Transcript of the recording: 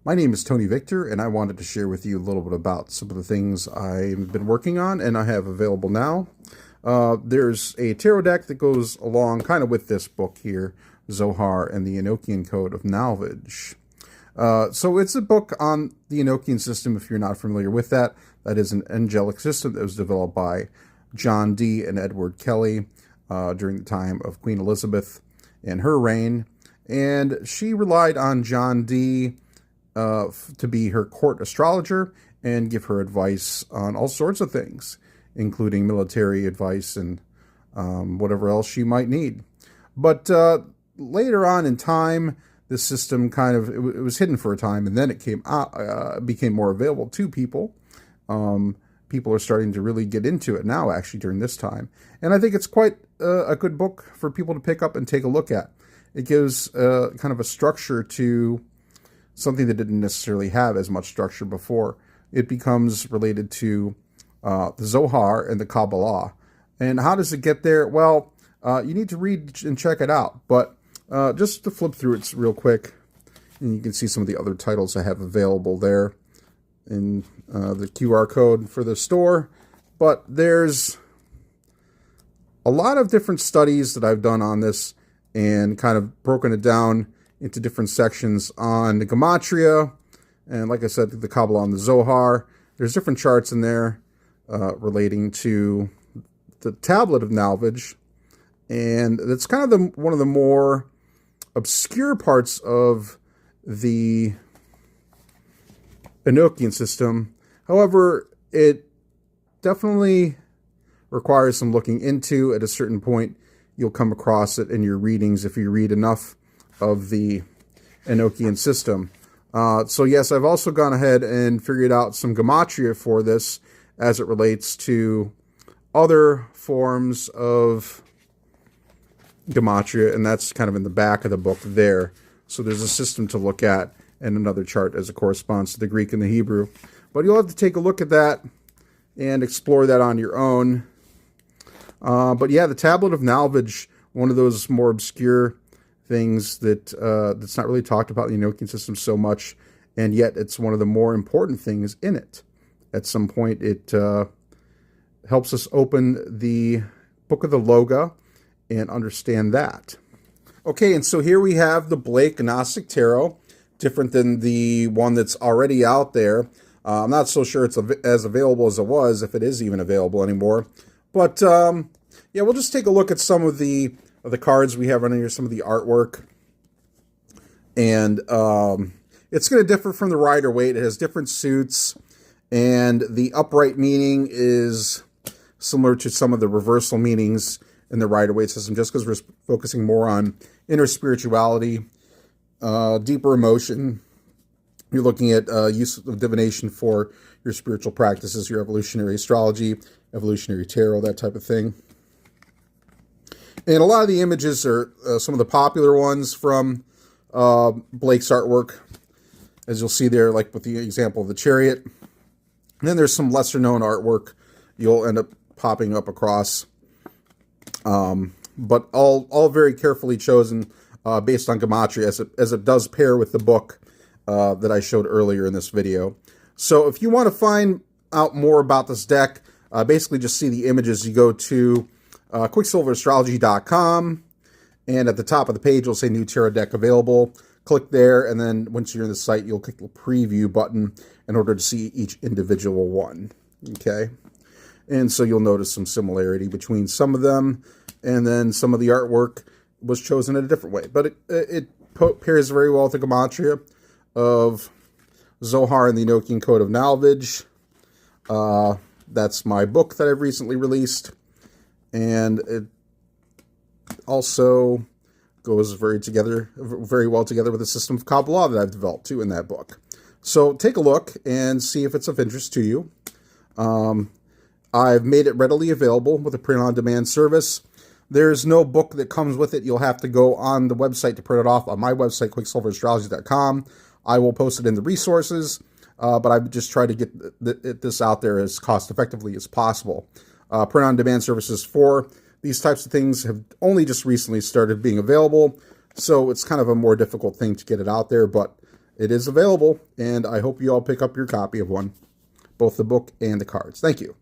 My name is Tony Victor, and I wanted to share with you a little bit about some of the things I've been working on and I have available now. There's a tarot deck that goes along kind of with this book here, Zohar and the Enochian Code of Nalvage. So it's a book on the Enochian system, if you're not familiar with that. That is an angelic system that was developed by John Dee and Edward Kelly during the time of Queen Elizabeth and her reign. And she relied on John Dee to be her court astrologer and give her advice on all sorts of things, including military advice and whatever else she might need. But later on in time, this system kind of, it was hidden for a time, and then it became more available to people. People are starting to really get into it now, actually, during this time. And I think it's quite a good book for people to pick up and take a look at. It gives kind of a structure to something that didn't necessarily have as much structure before. It becomes related to the Zohar and the Kabbalah. And how does it get there? Well, you need to read and check it out. But just to flip through it real quick, and you can see some of the other titles I have available there in the QR code for the store. But there's a lot of different studies that I've done on this and kind of broken it down into different sections on the Gematria, and like I said, the Kabbalah and the Zohar. There's different charts in there relating to the tablet of Nalvage, and it's kind of one of the more obscure parts of the Enochian system. However, it definitely requires some looking into. At a certain point, you'll come across it in your readings if you read enough of the Enochian system. So yes, I've also gone ahead and figured out some Gematria for this as it relates to other forms of Gematria, and that's kind of in the back of the book there. So there's a system to look at and another chart as it corresponds to the Greek and the Hebrew. But you'll have to take a look at that and explore that on your own. But yeah, the Tablet of Nalvage, one of those more obscure things that that's not really talked about in the Enochian system so much, and yet it's one of the more important things in it. At some point, it helps us open the Book of the Loga and understand that. Okay, and so here we have the Blake Gnostic Tarot, different than the one that's already out there. I'm not so sure it's as available as it was, if it is even available anymore. But yeah, we'll just take a look at some of the cards we have on here, some of the artwork. And it's going to differ from the Rider-Waite. It has different suits, and the upright meaning is similar to some of the reversal meanings in the Rider-Waite system, just because we're focusing more on inner spirituality, deeper emotion. You're looking at use of divination for your spiritual practices, your evolutionary astrology, evolutionary tarot, that type of thing. And a lot of the images are some of the popular ones from Blake's artwork, as you'll see there, like with the example of the chariot. And then there's some lesser known artwork you'll end up popping up across. But all very carefully chosen based on Gematria, as it does pair with the book that I showed earlier in this video. So if you want to find out more about this deck, basically just see the images. You go to quicksilverastrology.com, and at the top of the page will say new tarot deck available. Click there, and then once you're in the site, you'll click the preview button in order to see each individual one. Okay, and so you'll notice some similarity between some of them, and then some of the artwork was chosen in a different way, but it pairs very well with the Gematria of Zohar and the Enochian Code of Nalvage. That's my book that I've recently released, and it also goes very well together with the system of Kabbalah that I've developed too in that book. So take a look and see if it's of interest to you. I've made it readily available with a print-on-demand service. There's no book that comes with it. You'll have to go on the website to print it off on my website, quicksilverastrology.com. I will post it in the resources, but I've just tried to get this out there as cost-effectively as possible. Print-on-demand services for these types of things have only just recently started being available, so it's kind of a more difficult thing to get it out there, but It is available, and I hope you all pick up your copy of one, both the book and the cards. Thank you.